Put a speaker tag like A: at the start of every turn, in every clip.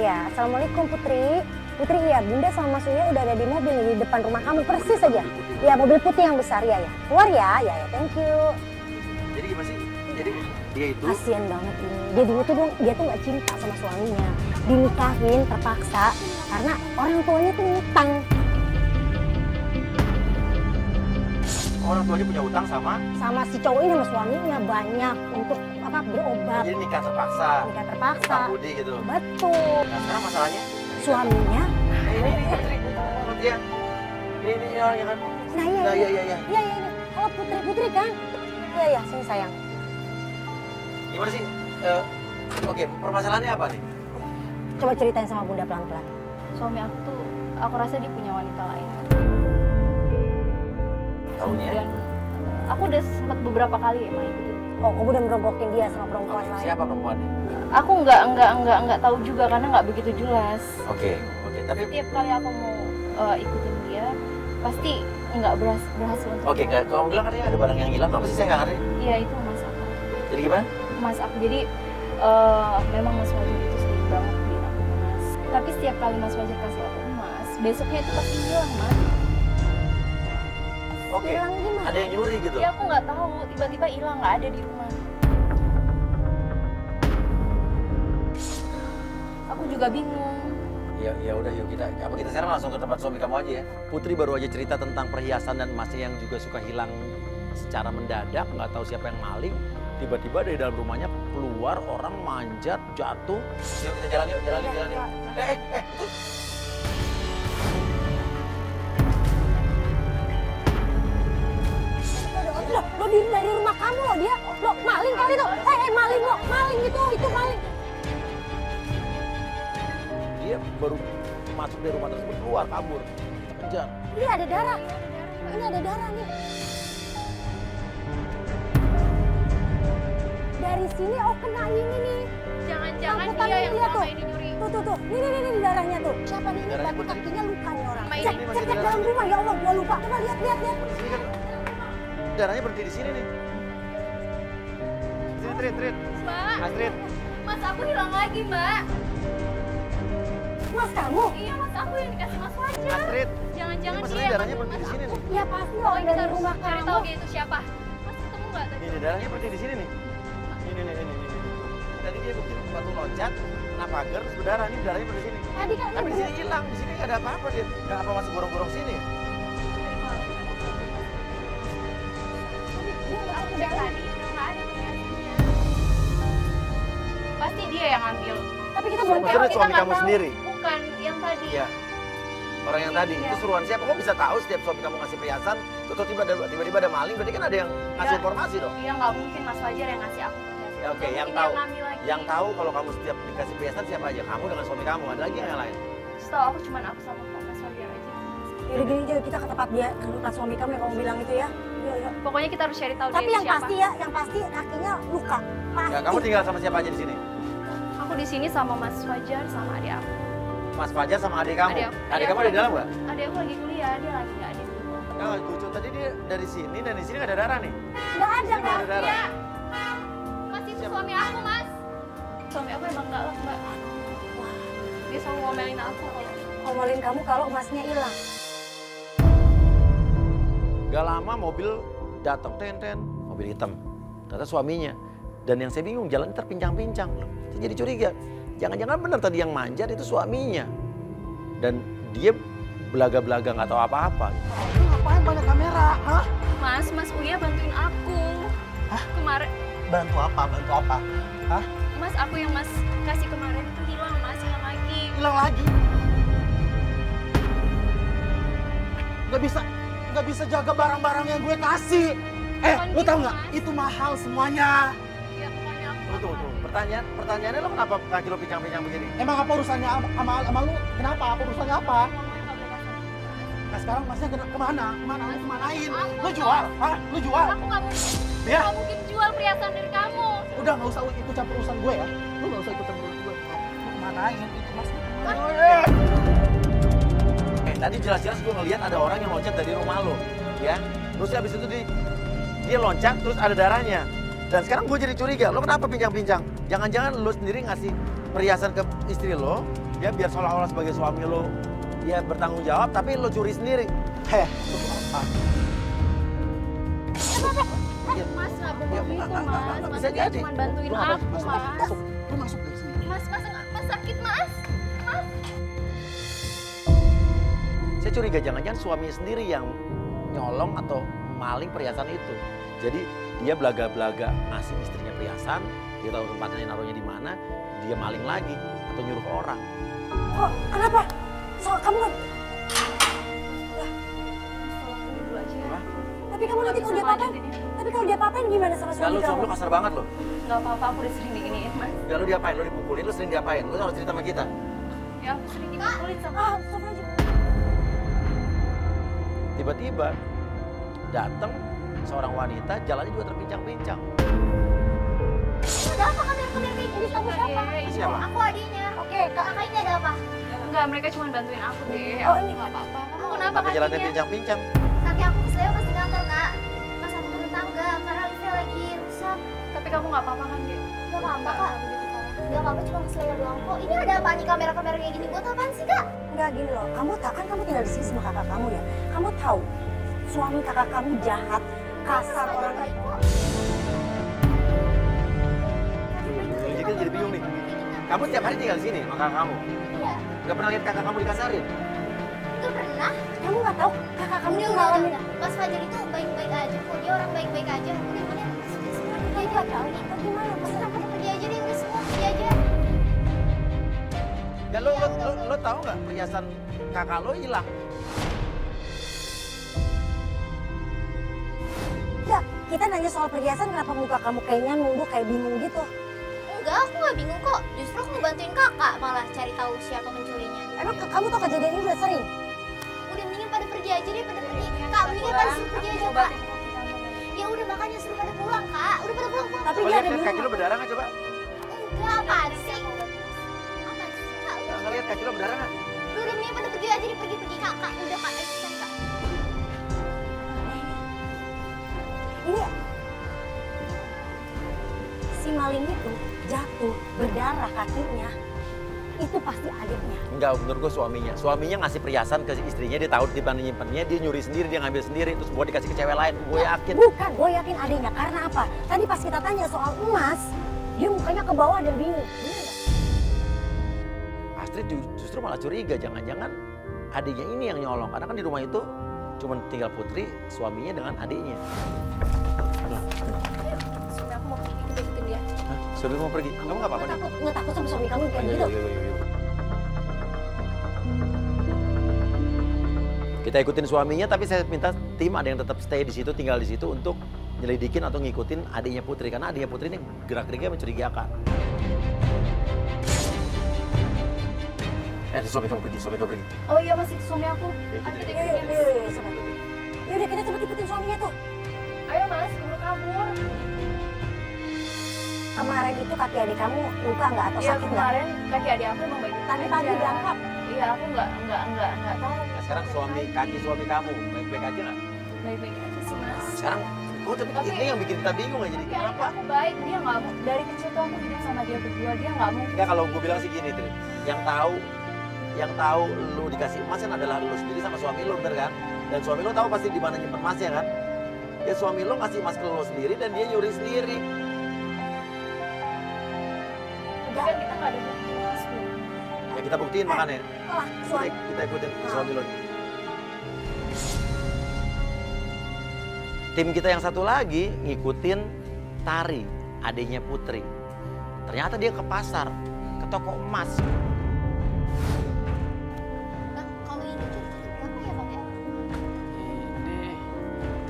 A: Iya, Assalamualaikum Putri. Putri, iya, Bunda sama Mas Uya udah ada di mobil nih, di depan rumah kamu, persis aja. Iya, mobil putih yang besar, ya. Keluar ya, ya, thank you.
B: Jadi gimana sih? Jadi dia itu...
A: Kasian banget ini. Dia tuh nggak cinta sama suaminya. Dinikahin terpaksa karena orang tuanya tuh ngutang.
B: Orang tuanya punya utang
A: Sama si cowok ini sama suaminya banyak untuk berobat.
B: Jadi nikah terpaksa.
A: Nikah terpaksa.
B: Utang budi gitu.
A: Betul.
B: Nah sekarang masalahnya?
A: Suaminya.
B: Ini Putri. Dia. Ini orangnya kan.
A: Nah iya.
B: Nah, iya.
A: Iya ini. Oh Putri kan? Iya sini sayang.
B: Gimana sih? Oke, permasalahannya apa nih?
A: Coba ceritain sama Bunda pelan-pelan.
C: Suami aku rasa dia punya wanita lain.
B: Taunya?
C: Dan aku udah sempat beberapa kali emang ikutin.
A: Oh, kamu udah merogokin dia sama perempuan lain?
B: Siapa perempuannya?
C: Aku nggak tahu juga karena nggak begitu jelas.
B: Oke. Tapi
C: setiap kali aku mau ikutin dia, pasti nggak berhasil untuk.
B: Oke, kamu bilang katanya ada barang yang hilang, apa sih saya nggak ngerti?
C: Iya itu mas aku.
B: Jadi gimana?
C: Mas aku jadi memang Mas Fajar itu sering banget beliin aku emas. Tapi setiap kali Mas Fajar kasih aku emas, besoknya itu pasti hilang mas.
B: Oke.
A: Hilang gimana?
B: Ada yang nyuri gitu?
C: Ya aku nggak tahu, tiba-tiba hilang nggak ada di rumah. Aku juga bingung.
B: Ya udah yuk kita sekarang langsung ke tempat suami kamu aja ya. Putri baru aja cerita tentang perhiasan dan emasnya yang juga suka hilang secara mendadak, nggak tahu siapa yang maling. Tiba-tiba dari dalam rumahnya keluar orang manjat, jatuh. Yuk kita jalan yuk.
A: Lo dari rumah kamu lo dia. Lo maling kali itu. Maling lo, maling itu maling.
B: Dia baru masuk dari rumah tersebut keluar kabur. Kejar.
A: Ini ada darah. Ini ada darah nih. Dari sini kena ini nih.
C: Jangan-jangan
A: Lampu
C: dia yang
A: lihat
C: selama ini nyuri.
A: Tuh. Ini darahnya tuh. Siapa nih? Ini
B: Darahnya
A: tapi kakinya luka nih orang.
C: Ini
A: Cek
B: masih darah.
A: dalam rumah. Ya Allah, gua lupa. Coba lihat.
B: Sini kan darahnya berhenti di sini nih. Sini Trit.
C: Mbak,
B: Astrid.
C: mas aku hilang lagi mbak.
A: Mas kamu?
C: Iya mas aku yang dikasih mas Fajar.
B: Astrid.
C: Jangan-jangan
B: Ini
C: dia
B: masalahnya
C: yang
B: darahnya
C: ngambil
B: berhenti di
C: mas
B: sini
C: aku.
B: nih.
A: Ya pasti
C: Oh
A: orang
C: ini
A: dari
C: harus
A: rumah
C: cari
A: kamu.
C: tahu dia itu siapa. Mas ketemu nggak tadi?
B: Ini darahnya berhenti di sini nih. Ini. Tadi dia waktu loncat, kena pagar terus berdarah. Ini darahnya berhenti di sini.
A: Tadi kan
B: Tapi di sini hilang, di sini nggak ada apa-apa dia. Nggak apa masuk gorong-gorong sini.
C: Aku udah tadi udah nggak ada perhiasannya. Pasti dia yang ambil.
A: Tapi kita belum
B: Maksudnya
A: tahu.
B: suami
C: nggak
B: kamu
C: tahu.
B: sendiri?
C: Bukan yang tadi.
B: Iya. Orang yang tadi, itu suruhan siapa? Kok bisa tahu setiap suami kamu ngasih perhiasan, terus tiba-tiba ada maling, berarti kan ada yang ngasih informasi dong?
C: Iya nggak mungkin Mas Fajar yang ngasih aku perhiasan.
B: Ya, oke,
C: Nggak
B: yang
C: mungkin
B: tahu.
C: dia ngambil lagi.
B: Yang tahu kalau kamu setiap dikasih perhiasan siapa aja? Kamu dengan suami kamu, ada lagi yang lain?
C: Setahu aku cuma aku sama Mas Fajar aja.
A: Yaudah gini aja kita ke tempat suami kamu yang kamu bilang itu ya. Yuk.
C: Pokoknya kita harus cari tahu
A: Tapi
C: dia
A: yang
C: itu siapa.
A: pasti kakinya luka. Pasti.
B: Ya, kamu tinggal sama siapa aja di sini?
C: Aku di sini sama Mas Fajar sama adik aku.
B: Mas Fajar sama adik kamu? Adik kamu ada di dalam nggak?
C: Adik aku lagi kuliah, dia lagi nggak ada.
B: Nah, lucu. Tadi dia dari sini dan di sini nggak ada darah nih.
A: Nggak ada
B: Nggak
A: kan?
B: ada darah.
C: Iya. Mas itu
B: Siapa?
C: suami aku mas. Suami aku emang galak mbak. Dia selalu ngomelin aku kalau
A: Ngomelin kamu kalau emasnya hilang.
B: Gak lama mobil datang ten, mobil hitam. Ternyata suaminya. Dan yang saya bingung jalan terpincang-pincang. Saya jadi curiga. Jangan-jangan benar tadi yang manjat itu suaminya. Dan dia belaga-belaga nggak tahu apa-apa.
D: Lu ngapain banyak kamera? Hah?
C: Mas Uya bantuin aku.
D: Hah?
C: Kemarin,
D: Bantu apa? Hah?
C: mas aku yang mas kasih kemarin itu hilang lagi.
D: Hilang lagi? Gak bisa jaga barang-barang yang gue kasih. Lu tau nggak? Itu mahal semuanya.
C: Iya pokoknya aku.
B: Tunggu. Pertanyaannya lo kenapa kaki lo pincang-pincang begini?
D: Emang apa urusannya sama lu? Kenapa? Apa urusannya apa? Nah sekarang masnya kemana? Lu kemanain? Lu jual? Hah? Lu jual?
C: Aku nggak
D: Ya?
C: mungkin jual perhiasan dari kamu.
D: Udah nggak usah ikut campur urusan gue ya. Lu nggak usah ikut campur urusan gue. Lu kemanain itu mas?
B: Tadi jelas-jelas gue ngeliat ada orang yang loncat dari rumah lo, ya. Terus habis itu dia loncat, terus ada darahnya. Dan sekarang gue jadi curiga, lo kenapa pincang-pincang? Jangan-jangan lo sendiri ngasih perhiasan ke istri lo, ya biar seolah-olah sebagai suami lo, dia bertanggung jawab, tapi lo curi sendiri.
D: Heh,
C: Mas nggak perlu
B: Ya,
C: gitu
B: nggak,
C: mas.
B: bisa
C: Mas dia
B: jadi.
C: cuma bantuin
D: Lu
C: aku
D: masuk,
C: mas.
D: masuk. Lu masuk dari sini.
C: Mas sakit mas.
B: Saya curiga jangan-jangan suaminya sendiri yang nyolong atau maling perhiasan itu. Jadi dia belaga-belaga ngasih istrinya perhiasan, dia tahu tempatnya naruhnya di mana, dia maling lagi atau nyuruh orang.
A: Kok kenapa? Soal kamu kan.
C: Dulu aja ya.
A: Tapi kamu nanti kalau dia apa-apain, tapi kalau dia apa-apain gimana sama
B: Ya
A: suami
B: lu
A: kamu?
B: suami lu kasar banget lo.
C: Nggak apa-apa, aku udah sering diginiin mas.
B: Ya lu diapain? Lu dipukulin, lu sering diapain? Lu harus cerita sama kita.
C: Ya aku sering dipukulin sama.
A: Ah, stop aja.
B: Tiba-tiba datang seorang wanita, jalannya juga terpincang-pincang.
E: Ada apa kamera-kamera kayak gini? Kamu siapa?
B: Siapa?
E: Aku adiknya. Oke, kakak ini ada apa?
C: Enggak, mereka cuma bantuin aku deh.
A: Oh,
C: Aku
A: ini.
C: nggak apa-apa. Kamu kenapa
B: Kenapa jalannya
E: kakinya?
B: pincang-pincang?
E: Kaki aku kesleo pas di kantor, Kak. Pas aku turun tangga, karena liftnya lagi rusak.
C: Tapi kamu nggak apa-apa kan dia?
E: Gak apa-apa, Kak. Gak apa-apa, cuma kesleo doang kok. Ini ada apa nih kamera-kamera kayak gini? Buat apaan sih, Kak?
A: Enggak gini loh, kamu tahu kan kamu tinggal di sini sama kakak kamu ya. Kamu tahu suami kakak kamu jahat, kasar orang
E: baik kok.
B: Jadi kan jadi bingung nih. Kamu setiap hari tinggal di sini sama kakak kamu?
E: Iya,
B: Gak pernah lihat kakak kamu dikasarin?
E: gak pernah.
A: Kamu nggak tahu kakak kamu tuh
E: Udah,
A: ngalamin.
E: udah. Mas Fajar itu baik-baik aja kok. Dia orang baik-baik aja. Udah, udah.
A: Kamu nggak tahu itu gimana?
E: Mas kenapa pergi aja deh? Udah semua pergi aja.
B: Ya lo tahu nggak perhiasan kakak lo hilang?
A: Enggak, kita nanya soal perhiasan kenapa muka kamu kayaknya nunduk kayak bingung gitu.
E: Enggak, aku gak bingung kok. Justru aku ngebantuin kakak malah cari tahu siapa pencurinya.
A: Emang kamu tau kejadian ini udah sering?
E: Udah mendingan pada pergi aja deh, pada pergi. Kak, mendingan pada suruh pergi aja, Kak. Ya udah makanya suruh pada pulang, Kak. Udah pada pulang.
A: Tapi
B: Coba
A: dia ada
B: lihat
A: di
B: kaki lo
A: rumah.
B: berdarah nggak coba?
E: Enggak, apaan sih? Apaan sih, Kak?
B: Nggak lihat kaki lo berdarah nggak?
E: Udah mendingan pada pergi aja deh, pergi-pergi, Kak. Udah, Kak. Ayo, Kak.
A: Ini si maling itu jatuh berdarah kakinya. Itu pasti adiknya.
B: Enggak, menurut gue suaminya. Suaminya ngasih perhiasan ke istrinya, dia tahu di mana nyimpennya, dia nyuri sendiri, dia ngambil sendiri, terus buat dikasih ke cewek lain. Gue yakin.
A: Bukan, gue yakin adiknya. Karena apa? Tadi pas kita tanya soal emas, dia mukanya ke bawah dan bingung. Bener nggak?
B: Astrid justru malah curiga, jangan-jangan adiknya ini yang nyolong. Karena kan di rumah itu cuma tinggal Putri, suaminya dengan adiknya.
C: Suami aku mau pergi, kita ikutin dia.
B: Hah? Suami mau pergi? Kamu nggak apa-apa?
A: Nggak takut sama suami kamu kayak gitu?
B: Iya. Kita ikutin suaminya, tapi saya minta tim ada yang tetap stay di situ, tinggal di situ untuk nyelidikin atau ngikutin adiknya Putri. Karena adiknya Putri ini gerak-geriknya mencurigakan. Suami kamu pergi.
C: Oh iya mas, itu suami aku. Ayo kita ikutin.
A: Yaudah kita cepet ikutin suaminya tuh.
C: Ayo mas, keburu kabur.
A: Kemarin itu kaki adik kamu luka nggak atau
C: Iya
A: sakit nggak?
C: kemarin kaki adik aku emang baik.
A: Tadi pagi berangkat.
C: Iya aku nggak tahu.
B: Nah, sekarang kaki suami kamu baik-baik aja nggak?
C: Baik-baik aja sih mas.
B: Sekarang, tapi
C: Tapi-
B: ini yang bikin kita bingung aja. Jadi
C: Tapi adik
B: kenapa?
C: aku baik, dia nggak dari kecil tuh aku hidup sama dia berdua, dia nggak mungkin.
B: Enggak, kalau gue bilang sih gini, Tri. Yang tahu lu dikasih emas kan adalah lu sendiri sama suami lu, bener kan? Dan suami lu tahu pasti di mana nyimpen emasnya kan? Ya suami lu ngasih emas ke lu sendiri dan dia nyuri sendiri.
C: Tapi kan kita nggak ada bukti mas. Bu.
B: Ya kita buktiin makanya.
A: Lah, suami.
B: Kita ikutin suami lu. Tim kita yang satu lagi ngikutin Tari, adiknya Putri. Ternyata dia ke pasar, ke toko emas.
E: Bang, kalau ini berapa ya, Bang ya?
F: Ini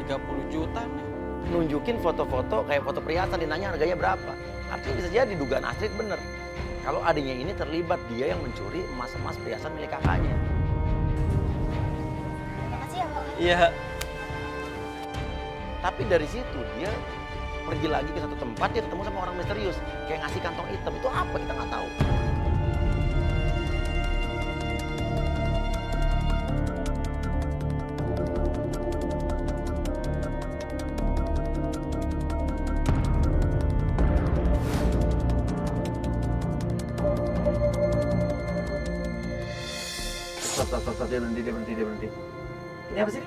F: 30 juta nih.
B: Nunjukin foto-foto kayak foto perhiasan, ditanya harganya berapa. Artinya bisa jadi dugaan Astrid bener. Kalau adiknya ini terlibat, dia yang mencuri emas-emas perhiasan milik kakaknya.
E: Makasih ya, Bang.
F: Iya.
B: Tapi dari situ dia pergi lagi ke satu tempat, dia ketemu sama orang misterius. Kayak ngasih kantong hitam, itu apa kita nggak tahu. stop, dia berhenti. Ini apa sih?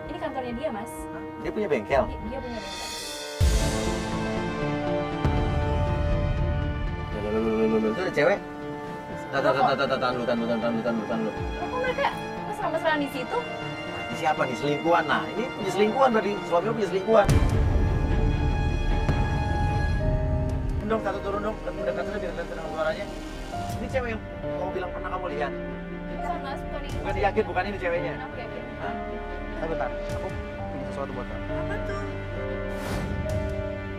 C: Ini kantornya dia, Mas.
B: Dia punya bengkel?
C: Dia punya bengkel.
B: Itu ada cewek? Tahan lu.
C: Kok mereka mesra-mesraan di situ?
B: Ini siapa nih? Selingkuhan. Nah, ini punya selingkuhan berarti. Suami lu punya selingkuhan. Dong, satu turun dong. Mendekat saja biar tenang suaranya. Ini cewek yang kamu bilang pernah kamu lihat.
C: Bukan, Mas. Bukan ini.
B: Bukan yakin, bukan ini ceweknya.
C: Aku yakin.
B: Hah?
D: Bentar, aku punya sesuatu buat kamu.
C: Apa tuh?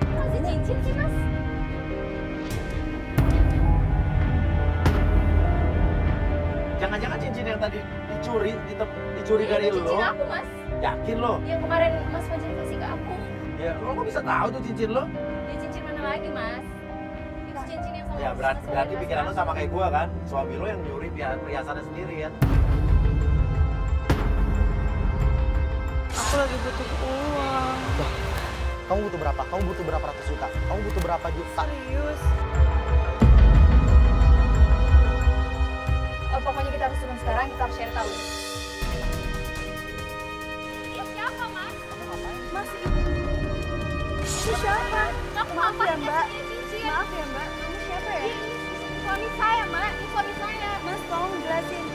C: Kasih cincin sih, Mas.
B: Jangan-jangan cincin yang tadi dicuri dari lo?
C: Cincin aku, Mas.
B: Yakin lo?
C: Yang kemarin Mas Fajar kasih ke aku.
B: Ya, lo kok bisa tahu tuh cincin lo?
C: Ya cincin mana lagi, Mas? Itu cincin yang sama
B: Ya
C: Mas
B: berarti
C: Fajar
B: pikiran lo
C: kasih
B: sama kayak gua kan? Suami lo yang nyuri perhiasannya sendiri kan?
C: aku lagi butuh uang.
D: Kamu butuh berapa? Kamu butuh berapa ratus juta? Kamu butuh berapa juta?
C: Serius? Pokoknya kita harus turun sekarang, kita harus cari tahu. Ini siapa, Mas? Mas, itu siapa? Maaf ya, Mbak. Maaf ya, Mbak. Kamu siapa ya? Suami saya, Mbak. Ini suami saya. Mas, tolong jelasin.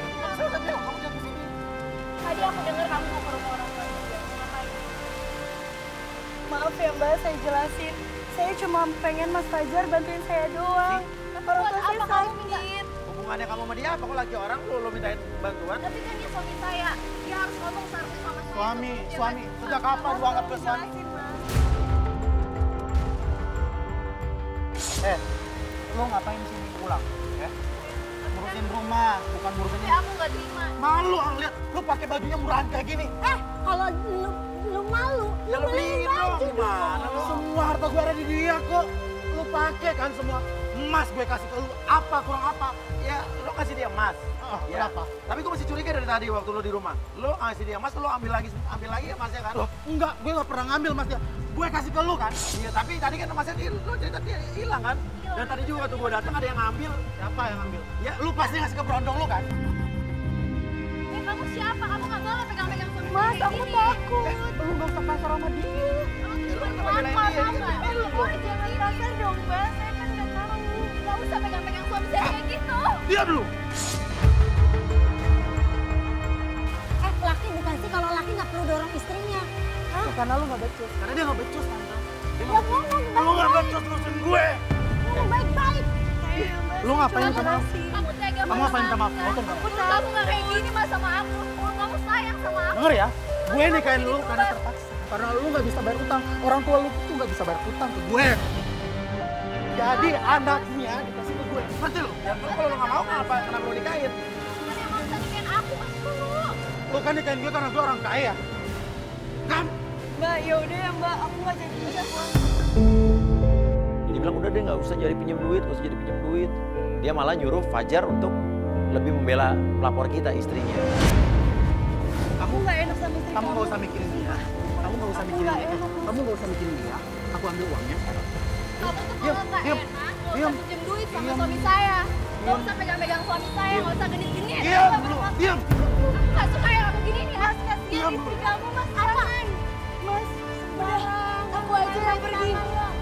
C: Tadi aku dengar kamu mau ke rumah orang tua. Ngapain?
G: Maaf ya Mbak, saya jelasin. Saya cuma pengen Mas Fajar bantuin saya doang. Orang tua saya sakit.
B: Hubungannya kamu sama dia apa? Kok lagi orang lo mintain bantuan?
C: Tapi kan dia suami saya. Dia harus ngomong seharusnya sama saya.
D: Suami, sejak kapan lu anggap dia suami?
G: Jelasin, Mas.
D: Lu ngapain sini pulang? Ya? Ngurusin rumah, bukan ngurusin
C: Tapi
D: ini.
C: aku nggak terima.
D: Malu lihat lu pakai bajunya murahan kayak gini.
A: Kalau lu malu,
B: Ya lo beliin dong, gimana lo?
D: Semua harta gue ada di dia kok. Lu pakai kan semua. Emas gue kasih ke lu. Apa kurang apa?
B: Ya lo kasih dia emas. Ya.
D: Kenapa?
B: Tapi gue masih curiga dari tadi waktu lo di rumah. Lo ngasih dia emas, lo ambil lagi emasnya kan?
D: Loh, enggak, gue gak pernah ngambil mas dia. Gue kasih ke lu kan.
B: Iya, tapi tadi kan emasnya lo cerita dia hilang kan? Dan tadi juga waktu gue datang ada yang ngambil.
D: Siapa yang ngambil?
B: Ya
D: Lu pasti ngasih ke berondong lu kan?
C: Kamu siapa? Kamu nggak boleh pegang-pegang suami
G: Mas,
C: saya
G: aku
C: gini.
G: takut.
D: Lu gak usah kasar sama dia.
C: Cuma
B: kenapa belain
C: kenapa?
B: dia?
C: Tahu nggak?
B: Ini
C: Kamu jangan kasar dong, Mbak. Saya kan nggak tahu. Nggak usah pegang-pegang suami saya kayak gitu.
D: Diam lu.
A: laki bukan sih kalau laki nggak perlu dorong istrinya.
D: Karena lu gak becus. Karena dia gak becus tante. Dia
A: Ya ngomong
D: Lu gak becus lurusin gue.
A: ngomong baik-baik.
D: Lu ngapain minta maaf?
C: Kamu tega
D: Kamu ngapain minta maaf? Ngomong gak?
C: Kamu nggak kayak gini mas sama aku. Kamu sayang sama aku.
D: Denger ya, gue nikahin lu karena terpaksa. Karena lu gak bisa bayar utang. Orang tua lu tuh gak bisa bayar utang ke gue. Jadi anaknya dikasih ke gue. Ngerti lu?
B: Ya terus kalau lo nggak mau kenapa lo nikahin?
C: Kan yang maksa nikahin aku mas dulu.
D: Lu kan nikahin gue karena gue orang kaya. Kan?
G: Mbak, yaudah ya Mbak, aku nggak jadi pinjam uang.
B: Dia bilang udah deh nggak usah jadi pinjam duit, nggak usah jadi pinjam duit. Dia malah nyuruh Fajar untuk lebih membela pelapor kita, istrinya.
G: Aku nggak enak sama istri
D: Kamu gak usah mikirin dia. Kamu gak usah mikirin
G: nggak
D: dia.
G: enak.
D: Kamu gak usah mikirin dia. Aku ambil uangnya.
C: Kamu tuh
D: Diam,
C: kalau nggak
D: diam,
C: enak, nggak
D: diam.
C: usah pinjam duit sama
D: Diam.
C: suami saya. Nggak usah pegang-pegang suami saya, nggak usah genit-genit.
D: Diam lu, diam.
C: Aku nggak suka yang aku gini nih. Mas, kasihan
D: Diam,
C: istri
D: Bu.
C: kamu mas. Apa?
G: Mas, udah, aku aja yang pergi.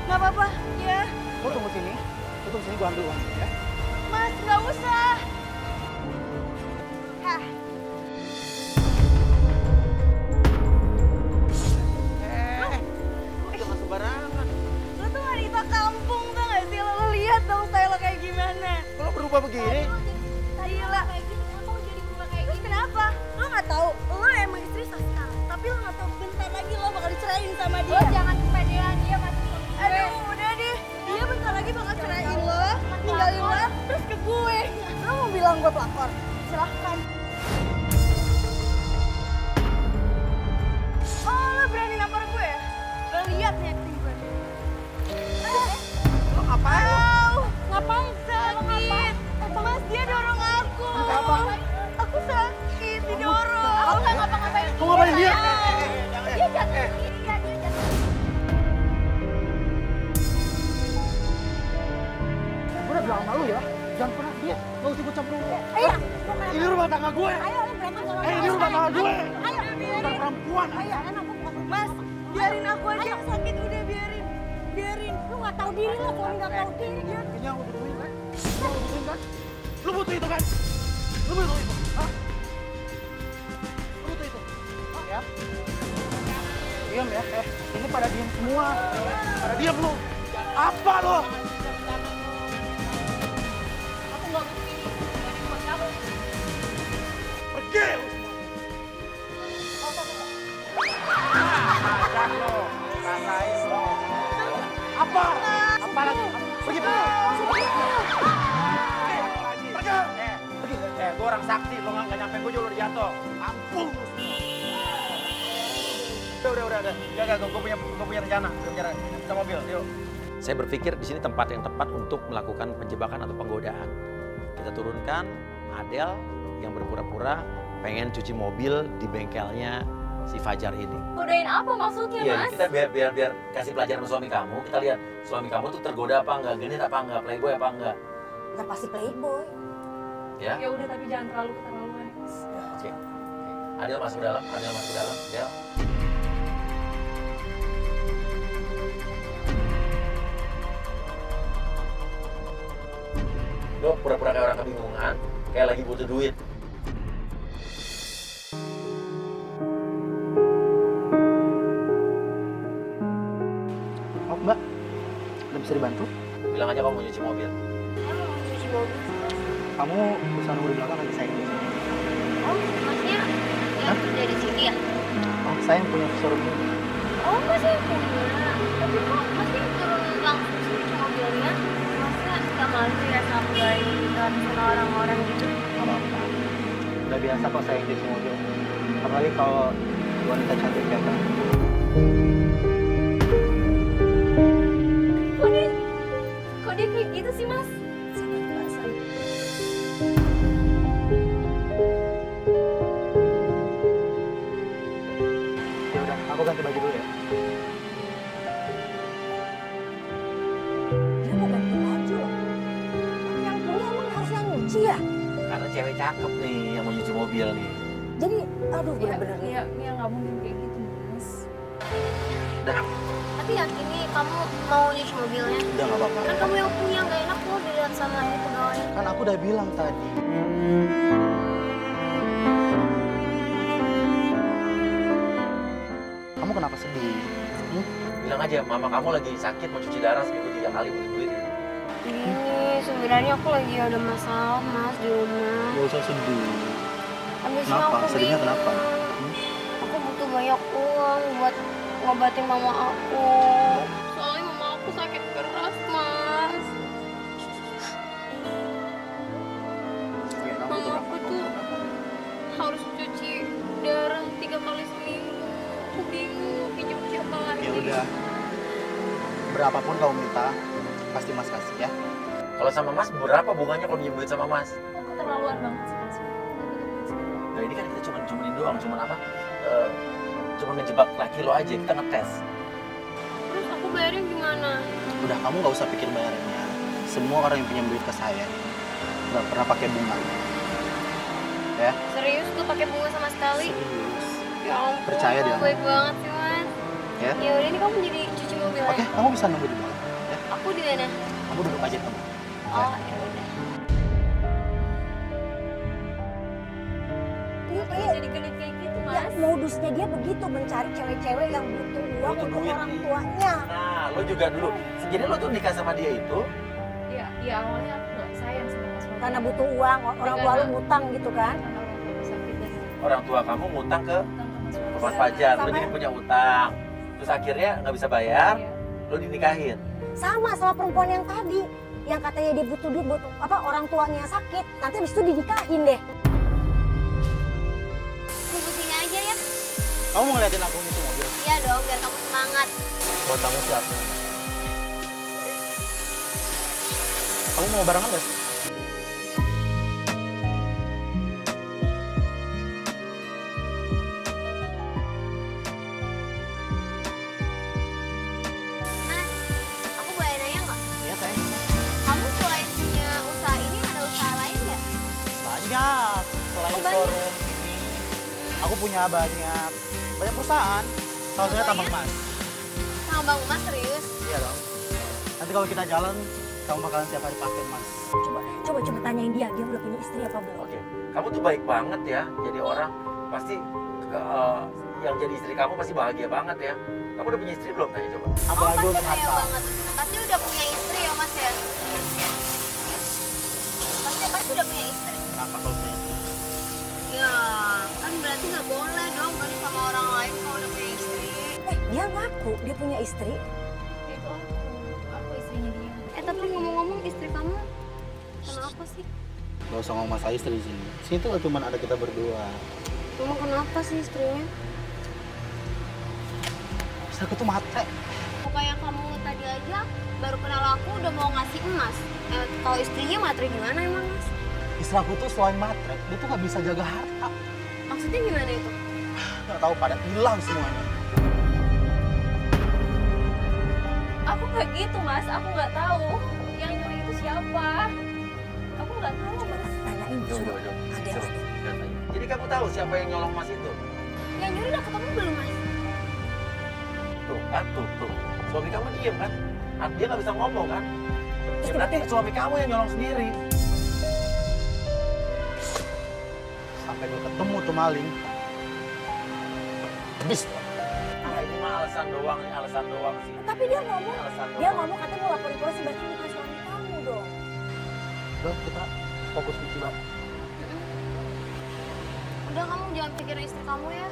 G: Nggak apa-apa, ya.
D: Lu tunggu sini. Lu tunggu sini, gue ambil uangnya ya.
G: Mas, nggak usah. Hah,
B: Jangan sembarangan.
G: lo tuh wanita kampung tuh nggak sih? Lo lihat dong style lo kayak gimana.
B: Lo berubah begini?
G: Gila.
C: Kayak gini, kenapa lo jadi berubah kayak
G: Terus
C: gini?
G: kenapa? Lo nggak tahu, lo emang istri sah sekarang. Tapi lo nggak tahu bentar lagi lo bakal diceraiin sama
C: Lo
G: dia.
C: jangan kepedean, dia masih suami gue.
G: Aduh, udah deh. Dia bentar lagi bakal ceraiin lo, ninggalin lo, terus ke gue. Lo mau bilang gue pelakor? Silahkan. Oh, lo berani nampar gue ya? Lo lihat nih acting gue.
B: Lo ngapain?
G: Au, ngapain? Sakit. Mas, dia dorong aku.
D: Apa?
G: Aku sakit, didorong.
C: Aku nggak ngapa-ngapain.
D: Kamu ngapain dia?
C: Dia jatuh begini ya, dia jatuh.
D: Gue udah bilang sama lu ya. Jangan pernah dia, nggak usah ikut campur.
A: Ayo,
D: Ini rumah tangga gue.
A: ayo, lu berangkat sama
D: Ini rumah tangga gue.
A: Ayo,
D: Bukan perempuan.
A: ayo, enak
G: Mas, biarin aku aja yang sakit, udah biarin. Biarin.
A: Lu nggak tahu diri lo, suami nggak tahu diri.
D: Kayaknya lu butuhin kan? Lu butuhin kan? Lu butuh itu kan? Lu butuh itu? Hah? Lu butuh itu? Ya? Diam ya? Ini pada diam semua. Pada diam lu. Apa lu?
C: Aku nggak ngerti ini buat kamu.
D: Pergi lu semua. Rasain lo. Apa? Apa lagi? Pergi, pergi. Pergi. Gue orang sakti, lo nggak nyampe gue juga lo jatuh. Ampun. Udah. Gue punya rencana. Kita mobil, yuk.
B: Saya berpikir di sini tempat yang tepat untuk melakukan penjebakan atau penggodaan. Kita turunkan Adel yang berpura-pura pengen cuci mobil di bengkelnya si Fajar ini.
C: Godain apa maksudnya,
B: Iya,
C: Mas?
B: kita biar kasih pelajaran sama suami kamu. Kita lihat suami kamu tuh tergoda apa enggak, genit apa enggak, playboy apa enggak.
A: Nggak pasti playboy.
B: Ya?
C: Ya udah, tapi jangan terlalu keterlaluan, Mas.
B: Oke. Adel masuk dalam, Adel. Adel. Lo pura-pura kayak orang kebingungan, kayak lagi butuh duit.
D: Oh, Mbak. Udah bisa dibantu?
B: Bilang aja kamu mau nyuci mobil.
E: Emang mau cuci mobil sih, Mas.
D: Kamu bisa nunggu di belakang lagi saya.
E: Oh, Masnya yang kerja di sini ya?
D: Oh, saya yang punya showroom ini.
E: Oh, Masnya yang punya. Tapi kok Masnya turun langsung sih cuci mobilnya? Masnya nggak malu ya sampai sama orang-orang gitu?
D: Nggak apa-apa. Udah biasa kok saya yang cuci mobil. Apalagi kalau wanita cantik kayak kamu.
C: Kok dia kayak gitu sih, Mas?
D: Ya udah, aku ganti baju dulu ya.
A: Dia mau ganti baju loh. Yang punya emang harus yang nyuci ya?
B: Karena cewek cakep nih yang mau nyuci mobil nih.
A: Jadi, aduh bener-bener nih.
C: Mia nggak mungkin kayak gitu, Mas.
B: Udah,
E: Tapi yakin nih kamu mau nyuci mobilnya?
D: Udah nggak apa-apa.
E: Kan kamu yang punya, nggak enak loh dilihat sama ini pegawai.
D: Kan aku udah bilang tadi. Kamu kenapa sedih?
B: bilang aja mama kamu lagi sakit mau cuci darah seminggu 3 kali butuh duit.
E: Gini, sebenarnya aku lagi ada masalah Mas di rumah.
D: Gak usah sedih.
E: Habisnya
D: Kenapa?
E: aku
D: Sedihnya
E: bingung.
D: kenapa?
E: Aku butuh banyak uang buat ngobatin mama aku. Soalnya mama aku sakit keras, Mas. Mama aku tuh harus cuci darah 3 kali seminggu. Aku bingung mau pinjam siapa lagi.
D: Ya udah. Berapapun kamu minta, pasti Mas kasih ya.
B: Kalau sama Mas berapa bunganya kalau pinjam duit sama Mas?
C: Keterlaluan banget sih, Mas.
B: Nah ini kan kita cuman doang, cuman apa? Cuma ngejebak laki lo aja, kita ngetes.
E: Terus aku bayarnya gimana?
D: Udah, kamu nggak usah pikir bayarannya. Semua orang yang pinjam duit ke saya nggak pernah pakai bunga. Ya?
E: Serius tuh pakai bunga sama sekali?
D: Serius.
E: Ya ampun,
D: Percaya dia.
E: baik banget sih Mas.
D: Ya?
E: Ya udah ini kamu jadi cuci mobil
D: Oke,
E: aja.
D: kamu bisa nunggu di bawah. Ya?
E: Aku di mana?
D: Kamu duduk aja kamu.
E: Oh, ya udah.
A: Ini
C: Terus
A: kayak
C: jadi genit kayak gitu,
A: ya,
C: Mas.
A: modusnya dia begitu mencari cewek-cewek yang butuh uang
B: Butuh
A: untuk
B: duit
A: orang
B: nih.
A: tuanya.
B: Nah, lo juga dulu. Jadi lo tuh nikah sama dia itu
C: Iya, awalnya aku nggak sayang sama Mas Wadi.
A: Karena butuh uang, orang tua lu ngutang gitu kan.
C: Karena orang tua sakit dan
B: orang tua kamu ngutang ke
C: utang ke Mas Wadi.
B: Mas Fajar, lo
A: Sama-
B: jadi punya utang. Terus akhirnya nggak bisa bayar,
C: Iya.
B: lo dinikahin.
A: Sama perempuan yang tadi. Yang katanya dia butuh duit, butuh apa orang tuanya sakit. Nanti habis itu dinikahin deh.
E: Tunggu sini aja ya.
D: Kamu mau ngeliatin aku ngisi mobil?
E: Iya dong, biar kamu semangat.
D: Buat kamu siapa? Kamu mau barengan nggak sih?
E: Mas, aku boleh nanya nggak?
D: Iya sayang.
E: Kamu selain punya usaha ini ada
D: punya banyak perusahaan. Salah satunya tambang emas.
E: Tambang emas serius?
D: Iya dong. Nanti kalau kita jalan, kamu bakalan tiap hari pakai emas.
A: Coba tanyain dia udah punya istri apa belum?
B: Oke, kamu tuh baik banget ya. Jadi orang pasti yang jadi istri kamu pasti bahagia banget ya. Kamu udah punya istri belum? Tanya coba.
D: Apalagi
E: Pasti
D: untuk
E: kaya
D: Natal.
E: banget. Pasti udah punya istri ya Mas ya? Pasti udah punya istri.
D: Kenapa kalau punya istri?
E: Ya, kan berarti nggak boleh dong balik sama orang lain kalau udah punya istri.
A: Dia ngaku dia punya istri.
E: Itu aku istrinya dia. Tapi ngomong-ngomong istri kamu kenapa sih?
D: Gak usah ngomong masalah istri di sini. Sini tuh cuma ada kita berdua.
E: Emang kenapa sih istrinya?
D: Istri aku tuh matre.
E: Kayak kamu tadi aja baru kenal aku udah mau ngasih emas. Kalau istrinya matre gimana emang Mas?
D: Istri aku tuh selain matre, dia tuh gak bisa jaga harta.
E: Maksudnya gimana itu?
D: Gak tahu pada hilang semuanya.
E: Aku nggak gitu Mas, aku nggak tahu yang nyuri itu siapa. Aku nggak tahu Mas.
A: Tanyain suruh. Ada.
B: Jadi kamu tahu siapa yang nyolong emas itu?
E: Yang nyuri udah ketemu belum Mas?
B: Tuh kan, tuh. Suami kamu diem kan? Dia nggak bisa ngomong kan? Ya, berarti suami kamu yang nyolong sendiri.
D: Sampai gue ketemu tuh maling. Habis.
B: Ini mah alasan doang sih.
A: Tapi dia ngomong,
B: Alasan
A: dia
B: doang.
A: ngomong katanya mau lapor polisi, berarti bukan suami kamu dong.
D: Udah, kita fokus di Ciba.
E: Udah kamu jangan pikirin istri kamu ya.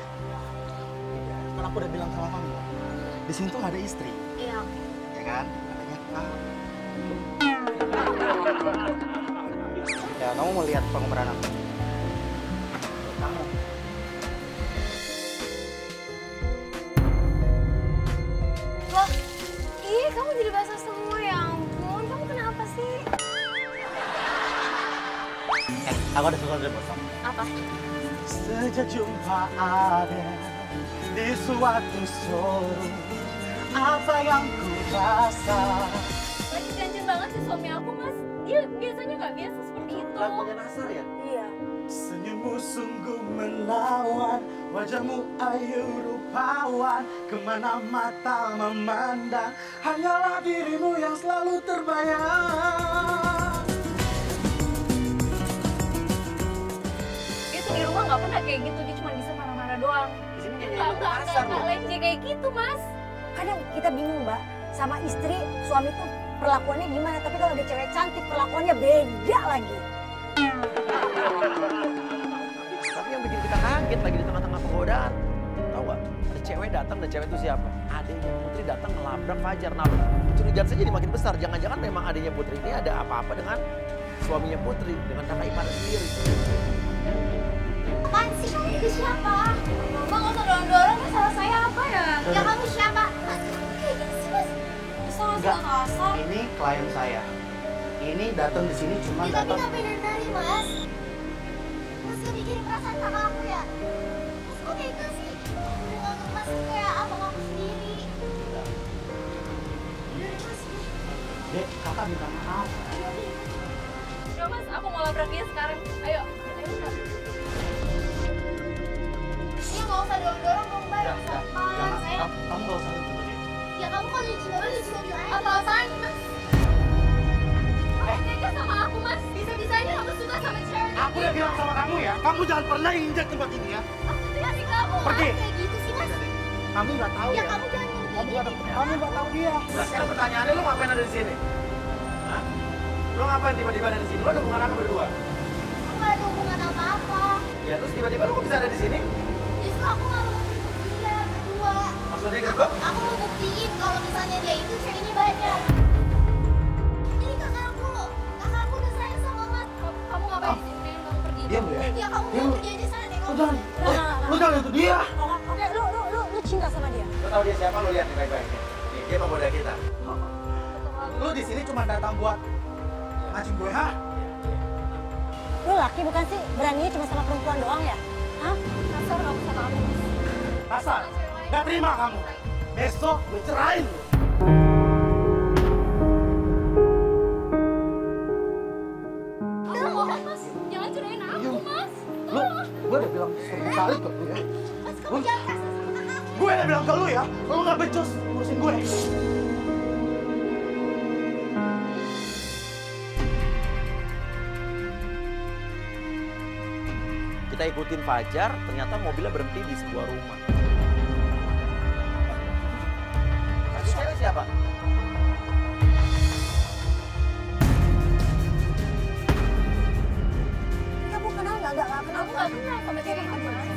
D: Kan aku udah bilang sama kamu. Di sini tuh gak ada istri.
E: Iya.
D: Ya kan? Adanya kamu. Ya, kamu mau lihat pengubahan aku? Kamu.
E: Loh, kamu jadi basah semua ya ampun. Kamu kenapa sih?
D: Aku ada sesuatu dari bos.
E: Apa?
D: Sejak jumpa ada di suatu showroom, apa yang ku rasa?
E: Lagi ganjen banget sih suami aku Mas. Dia biasanya nggak biasa seperti itu.
B: Lagunya Nasar ya?
A: Iya.
D: Senyummu sungguh menawan, wajahmu ayu rupawan, kemana mata memandang, hanyalah dirimu yang selalu terbayang.
E: Itu di rumah nggak pernah kayak gitu. Dia cuma bisa marah-marah doang.
B: Di sini nyanyi
E: Nggak
B: Nasar loh.
E: lenje kayak gitu Mas.
A: Kadang kita bingung Mbak, sama istri, suami tuh perlakuannya gimana, tapi kalau ada cewek cantik perlakuannya beda lagi.
B: Tapi yang bikin kita kaget lagi di tengah-tengah penggodaan. Tahu nggak? Ada cewek datang dan cewek itu siapa? Adiknya Putri datang melabrak Fajar. Nah, kecurigaan saya jadi makin besar. Jangan-jangan memang adiknya Putri ini ada apa-apa dengan suaminya Putri, dengan kakak ipar sendiri.
E: Apaan sih kamu itu siapa? Bang, nggak usah dorong-dorong, salah saya apa ya? Ya kamu siapa? Mas, kayak gitu sih Mas. Bisa nggak
D: Enggak.
E: sih kasar?
D: Ini klien saya. Ini datang di sini cuma
E: Tapi
D: datang.
E: nggak beda dari Mas. Mas gak mikirin perasaan kakak aku ya? Mas kok tega sih? Udah nganggep Mas kayak abang aku sendiri. Udah deh Mas.
D: Dek, kakak minta maaf.
E: Udah Mas, aku mau labrak dia sekarang. Ayo. Iya nggak usah dorong-dorong dong Mbak. Apaan?
D: Kamu gak usah ribut dia.
E: Ya kamu kan nyuci mobil aja. Apa-apaan Mas? Kamu tega sama aku Mas. Bisa-bisanya kamu suka sama cewek.
D: Aku udah bilang sama kamu ya, kamu jangan pernah injak tempat ini ya.
E: Aku kasih kamu.
D: Pergi.
E: Kayak gitu sih Mas.
D: Kamu nggak tahu
E: Ya
D: ya.
E: kamu jangan
D: Kamu nggak tahu dia.
B: Nah, sekarang pertanyaannya lu ngapain ada di sini? Hah? Lu ngapain tiba-tiba ada di sini? Lu ada hubungan apa berdua?
E: Aku nggak ada hubungan apa-apa.
B: Ya terus tiba-tiba lu kok bisa ada di sini?
E: Justru aku nggak mau buktiin dia berdua.
B: Maksudnya gitu?
E: Aku mau buktiin kalau misalnya dia itu ceweknya banyak. Ini kakakku. Kakakku udah sayang sama Mas. Kamu ngapain di sini? Kamu pergi.
D: Diam ya.
E: Ya kamu
D: Diam.
E: pergi aja sana deh.
D: Lu jangan, lu jangan itu dia.
A: Oke, lu cinta sama dia.
B: Lu tahu dia siapa? Lu lihat nih baik-baik. Nih, dia pemuda kita.
D: Lu di sini cuma datang buat ngajin gue, hah?
A: Lu laki bukan sih? Beraninya cuma sama perempuan doang ya? Hah?
E: Kasar kamu sama aku.
D: Kasar, gak terima kamu. Besok gue cerain lu.
E: Aku mohon Mas, jangan cerain aku Mas.
D: Lu, gue udah bilang 10 kali ke lu ya.
B: Kita ikutin Fajar, ternyata mobilnya berhenti di sebuah rumah. Tadi cewek siapa?
A: Kamu kenal nggak? Nggak kenal.
C: Aku nggak kenal sama cewek itu, Mas.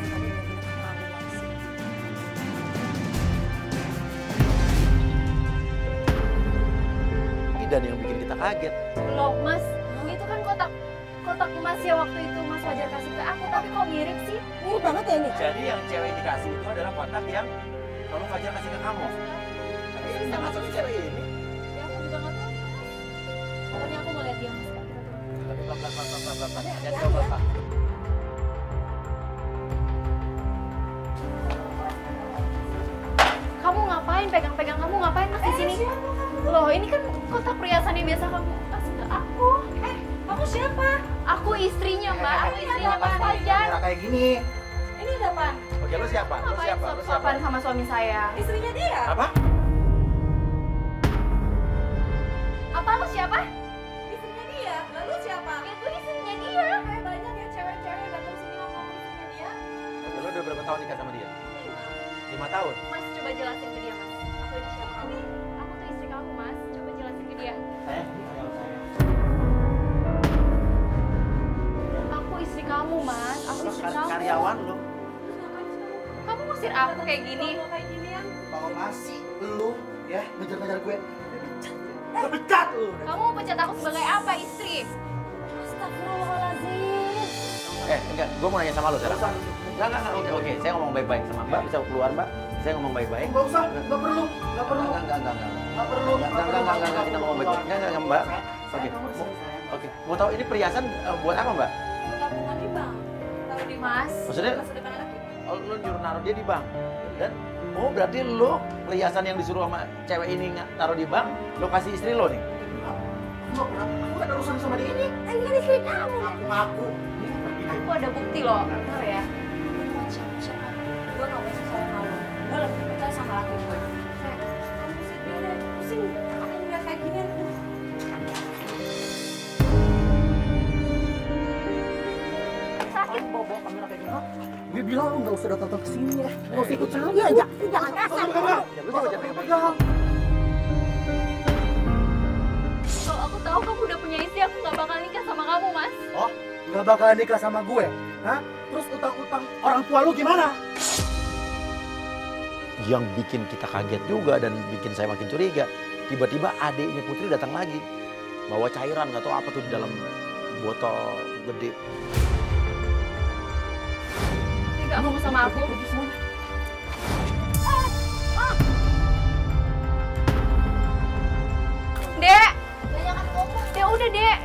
B: Dan yang bikin kita kaget.
C: Loh, Mas, itu kan kotak emas ya waktu itu Mas Fajar kasih ke aku, tapi kok mirip sih?
A: Mirip banget ya ini.
B: Jadi yang cewek dikasih itu adalah kotak yang kalau Fajar kasih ke kamu. Tapi ini sama seperti cewek ini.
C: Ya aku juga nggak tahu, Mas. Pokoknya aku mau lihat dia, Mas. Kita turun.
B: Tapi pelan-pelan. Jangan coba, Pak.
C: Kamu ngapain pegang-pegang? Kamu ngapain Mas di sini? Loh, ini kan kotak perhiasan yang biasa kamu kasih ke aku.
G: Kamu siapa?
C: Aku istrinya, Mbak. Aku istrinya Mas Fajar.
D: Kamera kayak gini.
G: Ini ada apaan?
B: Oke, lu siapa? Lu
C: Ngapain
B: siapa? Lu siapa?
C: suap-suapan sama suami saya?
G: Istrinya dia.
B: Apa?
C: Apa lu siapa?
G: Istrinya dia. Lalu siapa?
C: Itu istrinya dia.
G: Kayak banyak ya cewek-cewek yang datang sini ngomong istrinya dia.
B: Oke, lu udah berapa tahun nikah sama dia? 5 tahun?
C: Mas, coba jelasin ke dia, Mas. Aku ini siapa kamu? Aku tuh istri kamu, Mas. Coba jelasin ke dia.
B: Saya?
C: Aku istri kamu, Mas. Aku istri kamu.
B: Karyawan lu?
C: Kamu ngusir aku kayak gini.
G: Kayak gini ya.
D: Kalau masih lu ya ngejar-ngejar gue. Gue pecat lu.
C: Kamu mau pecat aku sebagai apa, istri?
A: Astagfirullahaladzim.
B: Enggak, gue mau nanya sama lu sekarang. Enggak, oke. Saya ngomong baik-baik sama Mbak, bisa keluar Mbak. Saya ngomong baik-baik.
D: Enggak usah, enggak perlu.
B: Enggak,
D: Enggak perlu.
B: enggak, kita ngomong baik-baik. Enggak, Mbak. Oke. Oke, mau tahu ini perhiasan buat apa, Mbak?
G: Tabungan di bank. Taruh di
C: Mas.
B: Maksudnya,
G: masa depan anak kita.
B: oh, lu nyuruh naruh dia di bank. Dan, berarti lu perhiasan yang disuruh sama cewek ini taruh di bank, lu kasih istri lo nih?
D: Enggak pernah. Gue ada urusan sama dia ini.
A: Ini kan istri kamu.
D: Aku. Ini pergi dari
C: Aku ada bukti loh. Benar ya?
G: Gue gak mau susah sama lo. Gue lebih percaya sama laki gue. Kamu sih dia deh. Pusing. Aku ngeliat kayak gini.
C: Sakit.
D: bawa kamera kayak gini. Gue bilang lu nggak usah datang ke sini ya. Nggak usah ikut campur.
A: Iya, jangan kasar.
B: Jangan pegang.
C: Kalau aku tahu kamu udah punya istri, aku gak bakal nikah sama kamu, Mas.
D: Oh, nggak bakal nikah sama gue? Hah? Terus utang-utang orang tua lu gimana?
B: Yang bikin kita kaget juga dan bikin saya makin curiga, tiba-tiba adiknya Putri datang lagi. Bawa cairan, nggak tahu apa tuh di dalam botol gede.
C: Gak mau sama aku. Dek,
E: Banyakan ngomong.
C: Dek udah Dek,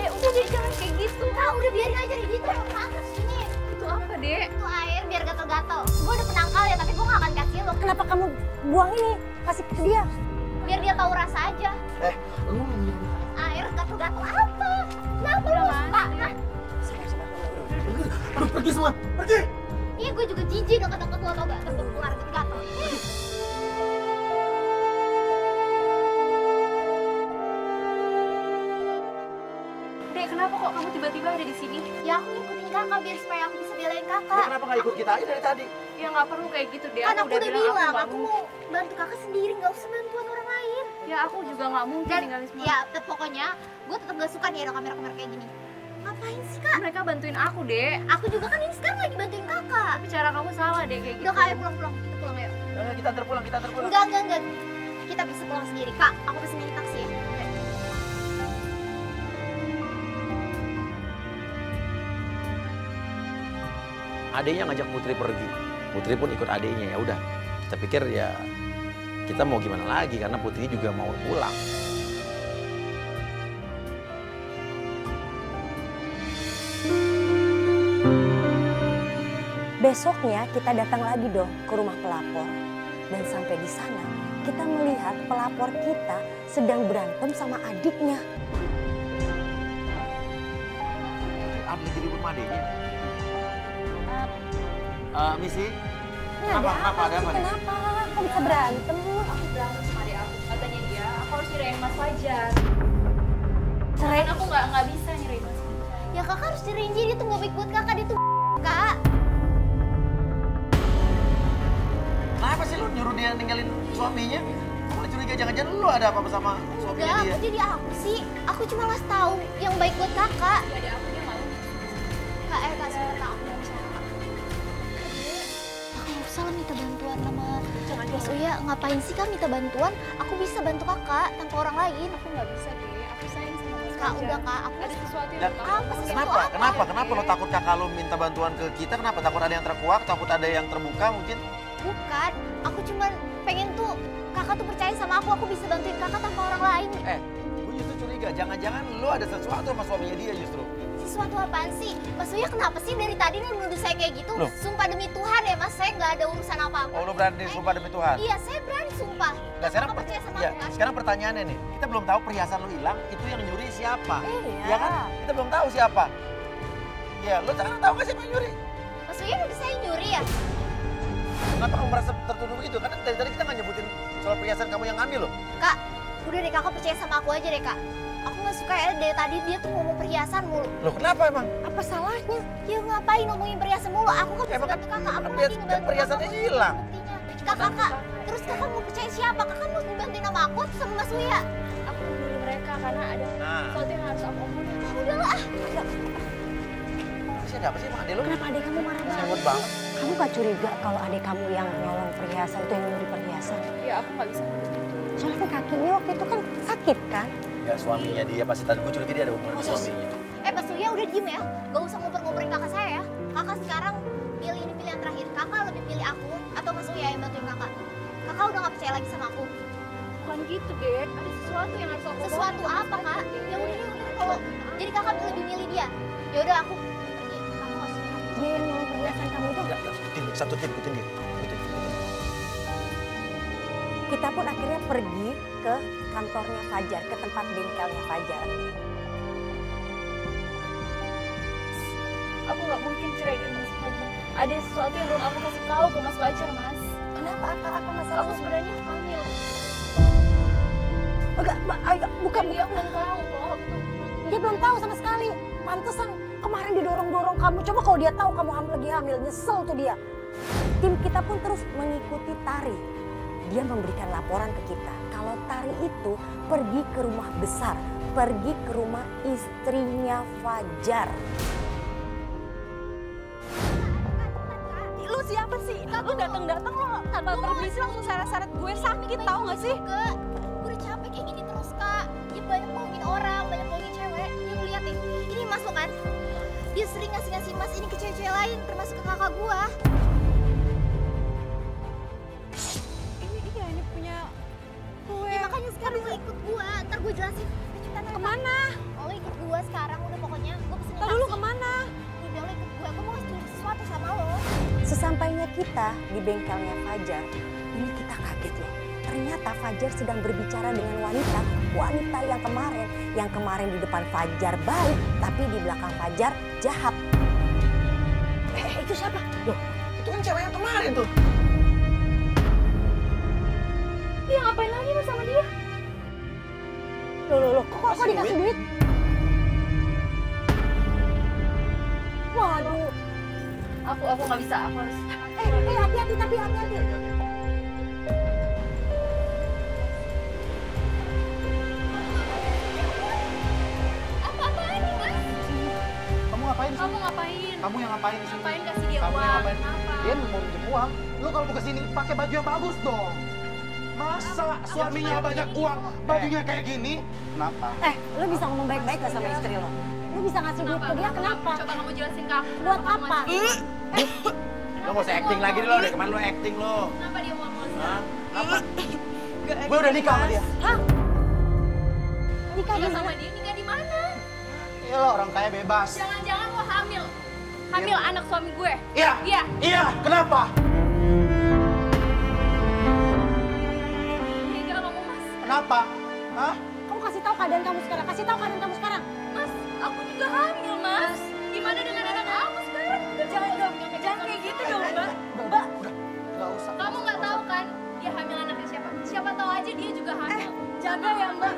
C: udah Dek jangan kayak gitu.
E: Nah, udah biarin aja gitu. Panas sini.
C: Itu apa Dek?
E: Itu air biar gatal-gatal. Gue udah penangkal ya, tapi gue gak akan kasih lo.
A: Kenapa kamu buang ini? Kasih ke dia.
E: Biar dia tahu rasa aja.
D: Lu
E: Air gatal-gatal apa? Kenapa
C: Udah,
E: lo
C: Mas.
E: suka? Nah,
D: Aduh, pergi semua. Pergi.
E: iya gue juga jijik deket-deket lo tau gak? Terus keluar gatal.
C: Dek, kenapa kok kamu tiba-tiba ada di sini?
E: Ya aku ngikutin kakak biar supaya aku bisa belain
B: Dia
E: kakak.
B: kenapa nggak ikut kita aja dari tadi?
C: Ya nggak perlu kayak gitu deh.
E: Kan aku udah bilang,
C: nggak
E: aku
C: mau.
E: mau bantu kakak sendiri, gak usah bantuan orang lain.
C: Ya aku juga nggak mungkin
E: Dan
C: tinggalin semua.
E: ya pokoknya gue tetap gak suka nih ada kamera-kamera kayak gini. Ngapain sih kak?
C: Mereka bantuin aku Dek.
E: Aku juga kan ini sekarang lagi bantuin kakak.
C: Tapi cara kamu salah deh kayak gitu.
E: Udah kak, ayo pulang-pulang. Kita pulang ayo.
B: Kita antar pulang.
E: Enggak. Kita bisa pulang sendiri. Kak, aku pesenin taksi ya.
B: Adiknya ngajak Putri pergi. Putri pun ikut adiknya, ya udah. Kita pikir ya kita mau gimana lagi karena Putri juga mau pulang.
A: Besoknya kita datang lagi dong ke rumah pelapor. Dan sampai di sana kita melihat pelapor kita sedang berantem sama adiknya.
B: Lagi di rumah adiknya. Misi,
A: Ini ada apa
B: ada apa
A: sih?
B: nih?
A: Kenapa? Kok bisa berantem?
C: Aku berantem sama adik aku. Katanya dia, aku harus nyerahin Mas Fajar.
A: Cerai.
C: Aku nggak bisa nyerahin Mas Fajar.
E: Ya kakak harus ceriin dia tuh gak baik buat kakak. Dia tuh Kak.
B: Kenapa sih lu nyuruh dia ninggalin suaminya? Kamu curiga jangan-jangan lu ada apa-apa sama suaminya
E: Enggak,
B: dia?
E: aku jadi apa sih? Aku cuma ngasih tahu yang baik buat kakak.
C: Gak ada aku dia mau.
E: Kak, Kak, sebentar Kak, aku mau bicara Kak. Kakak nggak usah lah minta bantuan sama Mas Uya. Ngapain sih Kak minta bantuan? Aku bisa bantu kakak tanpa orang lain.
C: Aku nggak bisa deh. Aku sayang sama Mas
E: Kak,
C: Fajar.
E: udah Kak, aku
C: Ada sesuatu yang
B: Dan
C: aku
E: apa sih?
B: kenapa?
E: Apa?
B: Kenapa lo takut kakak lo minta bantuan ke kita? Kenapa? Takut ada yang terkuak? Takut ada yang terbuka mungkin?
E: Bukan, aku cuma pengen tuh kakak tuh percaya sama aku bisa bantuin kakak tanpa orang lain.
B: Gue justru curiga, jangan-jangan lo ada sesuatu sama suaminya dia justru.
E: Sesuatu apaan sih? Mas Uya kenapa sih dari tadi nuduh saya kayak gitu?
B: Loh.
E: Sumpah demi Tuhan ya Mas, saya nggak ada urusan apa-apa.
B: Oh lo berani sumpah demi Tuhan?
E: Iya, saya berani sumpah.
B: Nah, sekarang,
E: Kakak percaya sama
B: ya,
E: aku kan?
B: sekarang pertanyaannya nih, kita belum tahu perhiasan lo hilang, itu yang nyuri siapa?
A: Iya.
B: Ya kan? Kita belum tahu siapa. Ya, lo sekarang tahu nggak siapa yang nyuri?
E: Mas Uya nuduh saya nyuri ya?
B: Kenapa kamu merasa tertuduh begitu? Karena dari tadi kita nggak nyebutin soal perhiasan kamu yang ngambil loh.
E: Kak, udah deh kakak percaya sama aku aja deh Kak. Aku nggak suka ya dari tadi dia tuh ngomong perhiasan mulu.
B: Loh kenapa emang?
A: Apa salahnya?
E: Ya ngapain ngomongin perhiasan mulu? Aku kan bisa
B: Emang kan-
E: bantu kakak. Aku
B: kan
E: lagi ngebantu
B: perhiasannya
E: kakak.
B: hilang.
E: Buktinya. Kakak, terus kakak mau percaya siapa? Kakak mau dibantuin sama aku atau sama Mas Uya?
C: Aku memilih mereka karena ada
B: Nah,
C: sesuatu yang harus aku omongin.
E: Udahlah.
B: masih ada apa sih emang adek lo?
A: Kenapa adik kamu marah-marah?
B: Sewot banget.
A: Kamu gak curiga kalau adik kamu yang nyolong perhiasan itu yang nyuri perhiasan?
C: Ya aku nggak bisa nuduh gitu.
A: Soalnya kan kakinya waktu itu kan sakit kan?
B: Ya suaminya dia pasti tadi gue curiga dia ada hubungan sama suaminya.
E: Mas Uya udah diem ya. Gak usah ngoper-ngoperin kakak saya ya. Kakak sekarang pilih ini pilihan terakhir. Kakak lebih pilih aku atau Mas Uya yang bantuin kakak? Kakak udah gak percaya lagi sama aku.
C: Bukan gitu deh. Ada sesuatu yang harus aku
E: Sesuatu
C: omongin.
E: apa kak? Ya udah kalau jadi kakak lebih milih dia. Ya udah aku pergi. Kamu harus pergi.
A: Dia yang nyolong perhiasan kamu itu.
B: Enggak, satu tim, ikutin dia.
A: Kita pun akhirnya pergi ke kantornya Fajar, ke tempat bengkelnya Fajar.
C: Aku nggak mungkin cerai dengan Mas Fajar. Ada sesuatu yang belum aku kasih tahu ke Mas Fajar, Mas.
A: Kenapa? Apa
C: Aku
A: masalahnya?
C: sebenarnya hamil.
A: Enggak, bukan.
C: Dia belum tahu kok.
A: Dia belum tahu sama sekali. Pantesan kemarin didorong-dorong kamu. Coba kalau dia tahu kamu lagi hamil, nyesel tuh dia. Tim kita pun terus mengikuti Tari. Dia memberikan laporan ke kita kalau Tari itu pergi ke rumah besar, pergi ke rumah istrinya Fajar.
G: Lu siapa sih? Lu datang-datang lo tanpa permisi langsung seret-seret gue, sakit tau gak sih?
E: Enggak. Gue udah capek kayak gini terus kak. Dia banyak bohongin orang, banyak bohongin cewek. Ini lu lihat nih. Ini mas lo kan? Dia sering ngasih mas ini ke cewek-cewek lain, termasuk ke kakak gua.
G: Ini punya gue.
E: Ya makanya sekarang lu ikut gua. Ntar gue jelasin.
G: Kemana?
E: Oh lu ikut gua sekarang udah pokoknya. Gue pesenin
G: Lalu lu
E: taksi.
G: kemana?
E: Udah lu ikut gua. Gue mau ngasih sesuatu sama lo.
A: Sesampainya kita di bengkelnya Fajar, ini kita kaget loh. Ternyata Fajar sedang berbicara dengan wanita yang kemarin di depan Fajar baik, tapi di belakang Fajar jahat. Itu siapa?
B: Loh, itu kan cewek yang kemarin tuh.
C: Dia ngapain lagi Mas sama dia?
A: Loh, kok dikasih duit? Waduh.
C: Aku nggak bisa. Aku harus.
A: Hati-hati, tapi hati-hati.
E: Apa-apaan nih mas?
D: Kamu ngapain sih?
C: Kamu ngapain?
D: Kamu yang ngapain di sini?
C: Ngapain kasih dia
D: Kamu yang
C: uang?
D: ngapain?
C: Kenapa?
D: Dia mau pinjem uang. Lu kalau mau kesini pakai baju yang bagus dong. Masa suaminya banyak uang, bajunya kayak gini? Kenapa?
A: Lu bisa ngomong baik-baik gak sama istri lo? Lu bisa ngasih duit ke dia, kenapa?
C: Coba kamu jelasin ke aku.
A: Buat
C: Kenapa
A: apa?
C: kamu ngasih-
B: Lo gak usah acting lagi lo, dari kemarin lo acting lo.
C: Kenapa dia mau ngasih?
B: Hah?
D: Gue udah nikah sama dia.
A: Nikah
C: Dia
A: di
C: sama
A: mana?
C: dia nikah di mana?
D: Iya lo orang kaya bebas.
C: Jangan-jangan lo hamil. Hamil anak suami gue.
D: Iya.
C: Iya.
D: Iya. Kenapa?
C: Tega kamu Mas.
D: Kenapa? Hah?
A: Kamu kasih tahu keadaan kamu sekarang. Kasih tahu keadaan kamu sekarang.
C: Mas, aku juga hamil Mas. Gimana dengan anak aku sekarang? Jangan kayak gitu dong Mbak.
D: Udah. Gak usah.
C: Kamu nggak tahu kan dia hamil anaknya siapa? Siapa tahu aja dia juga hamil.
G: Jaga ya Mbak.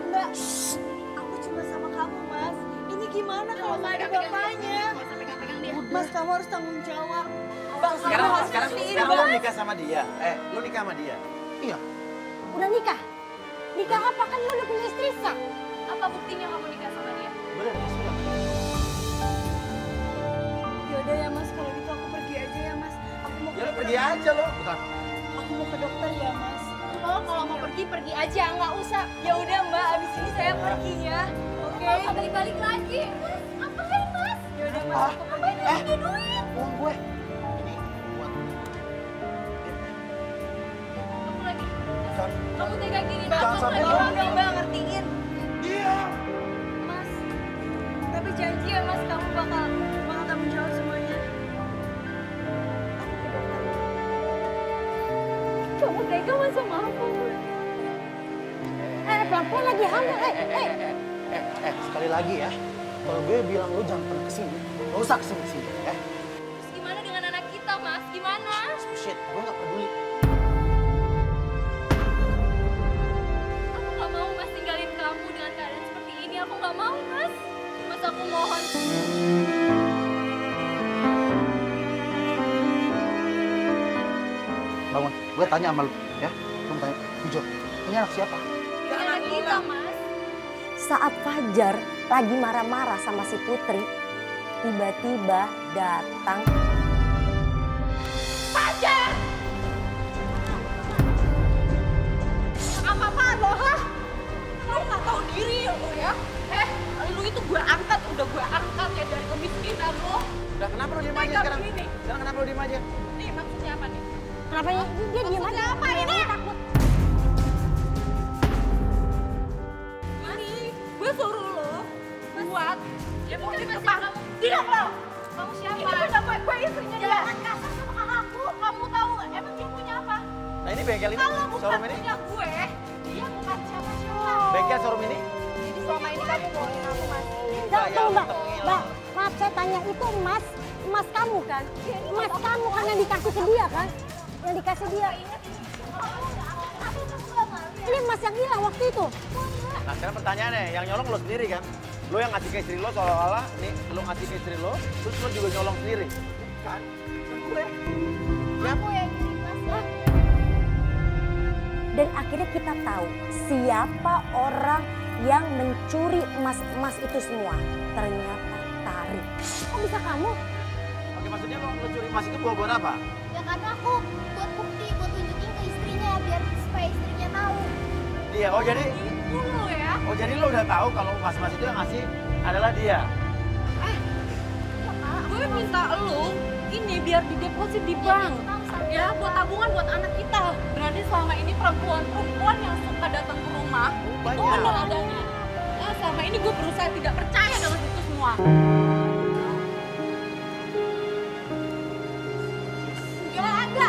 G: Aku cuma sama kamu Mas. Ini gimana kalau nggak ada bapaknya?
C: Nggak usah pegang-pegang dia.
G: Mas, kamu harus tanggung jawab. Bang,
B: Sekarang
G: kamu harus
B: sekarang
G: ngertiin,
B: sekarang
G: Bang.
B: lo nikah sama dia. Lo nikah sama dia.
D: Iya.
A: Udah nikah? Nikah apa? Kan lu udah punya istri, Sak.
C: Apa buktinya kamu nikah sama dia?
B: Bener, sudah.
G: Yaudah ya Mas, kalau gitu aku pergi aja ya Mas. Aku mau
B: Ya lo pergi aja lo.
D: Bukan.
G: Aku mau ke dokter ya Mas.
C: Oh, kalau mau pergi aja, nggak usah.
G: Ya udah Mbak, abis ini saya pergi ya. Oke.
C: Nggak usah balik-balik lagi. Mas, ngapain Mas?
G: Ya udah Mas, aku pergi.
C: Lagi duit.
D: Uang gue. Ini buat.
C: Kamu lagi.
D: Jangan.
C: Kamu tega gini.
D: Jangan sampai
G: Tolong dong Mbak, ngertiin.
D: Iya.
G: Mas, tapi janji ya Mas, kamu bakal tanggung jawab semuanya. Aku ke dokter.
C: Kamu tega Mas sama aku.
A: Pelan-pelan lagi hamil.
D: Sekali lagi ya. Kalau gue bilang lu jangan pernah kesini, gak usah kesini ya.
C: Terus gimana dengan anak kita Mas? Gimana?
D: Shit, gue gak peduli.
C: Aku nggak mau Mas tinggalin kamu dengan keadaan seperti ini. Aku nggak mau Mas. Mas aku mohon.
D: Bangun, gue tanya sama lu ya. Lu tanya, jujur, ini anak siapa?
C: Ini anak kita Mas.
A: Saat Fajar lagi marah-marah sama si Putri, tiba-tiba datang
C: Fajar! Apa-apaan lo, ha? Lo nggak tahu diri ya lo ya? Lu itu gue angkat, udah gue angkat ya dari kemiskinan lo.
B: Udah kenapa lo diem aja
C: Tega
B: sekarang?
C: begini.
B: Sekarang kenapa lo diem aja?
C: Nih maksudnya apa nih?
A: Kenapa ya? Dia diam aja.
C: Apa ini?
A: Takut.
C: Ini gue suruh lo buat ya mungkin kamu. Diam lo! Kamu siapa? Ini kenapa gue istrinya dia? Jangan kasar sama kakakku. Kamu tahu emang dia punya apa?
B: Nah ini bengkel ini,
C: Kalau bukan
B: showroom ini.
C: punya gue, dia bukan siapa-siapa.
B: Bengkel showroom ini.
C: Jadi selama ini kamu bohongin aku Mas.
A: Enggak, Mbak. Mbak, maaf saya tanya, itu emas kamu kan? Emas kamu kan yang dikasih ke dia kan? Yang dikasih dia. Ini emas yang hilang waktu itu.
B: Nah sekarang pertanyaannya, yang nyolong lo sendiri kan? Lo yang ngasih ke istri lo seolah-olah, nih lo ngasih ke istri lo, terus lo juga nyolong sendiri. Kan? Gue.
E: Aku yang gini Mas.
A: Dan akhirnya kita tahu siapa orang yang mencuri emas-emas itu semua. Ternyata Tari. Kok bisa kamu?
B: Oke maksudnya lo curi emas itu buat apa?
E: Ya karena aku buat bukti, buat tunjukin ke istrinya biar supaya istrinya tahu.
B: Iya, oh jadi
C: Itu lo ya.
B: Oh jadi lo udah tahu kalau emas-emas itu yang ngasih adalah dia?
C: Gue minta lo ini biar dideposit di bank. Ya, buat tabungan buat anak kita. Berarti selama ini perempuan yang suka datang ke rumah, itu
B: banyak.
C: adalah adanya. Nah, selama ini gue berusaha tidak percaya dengan itu semua. Gak ada.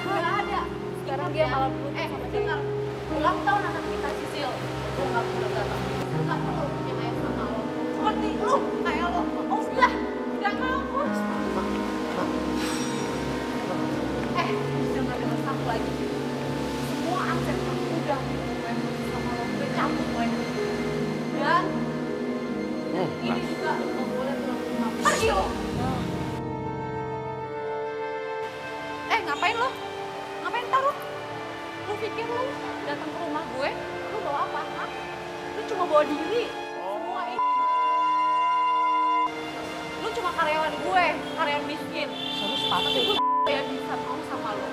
C: Gak ada. Sekarang dia malah berhutang sama dengar. Ulang tahun anak kita, Sisil. Gue gak perlu datang. Gak perlu punya kayak sama lo. Seperti lo, kayak lo. Oh, sudah. Udah ngaku. Jangan dengar satu lagi. Semua aset yang udah gue sama lo, gue cabut gue. Dan ini juga lo boleh pulang ke rumah. Pergi lo. Ngapain lo? Ngapain taruh? Lo pikir lo datang ke rumah gue, lo bawa apa? Hah? Lo cuma bawa diri. Semua ini. Lo cuma karyawan gue, karyawan miskin.
A: Terus sepatu.
C: Tapi gue yang bisa mau sama lo.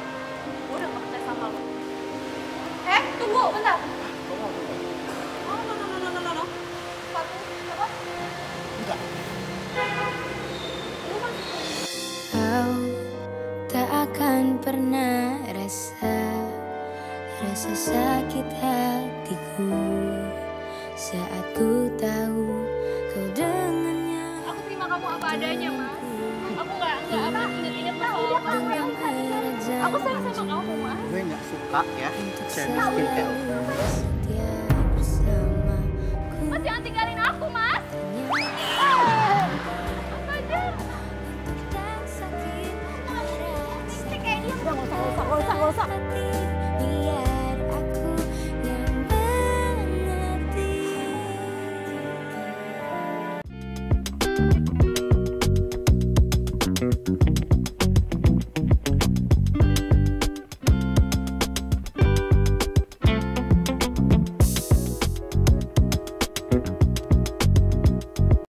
C: Gue udah gak percaya sama lo. Tunggu, bentar. Oh, no. Sepatu, apa?
D: Enggak.
C: Lu masih
H: Kau tak akan pernah rasa sakit hatiku saat ku tahu kau dengannya.
C: Aku terima kamu apa adanya, Mas. Aku nggak inget-inget masalah kamu yang aku sayang sama kamu, Mas.
D: Gue gak suka ya
H: Untuk
D: sharing
H: selalu
D: skincare.
H: setia bersamaku.
C: Mas jangan tinggalin aku, Mas. Apa aja?
H: Tak sakit
C: Ini kayak dia.
A: Udah nggak usah.
H: biar aku yang mengerti. Thank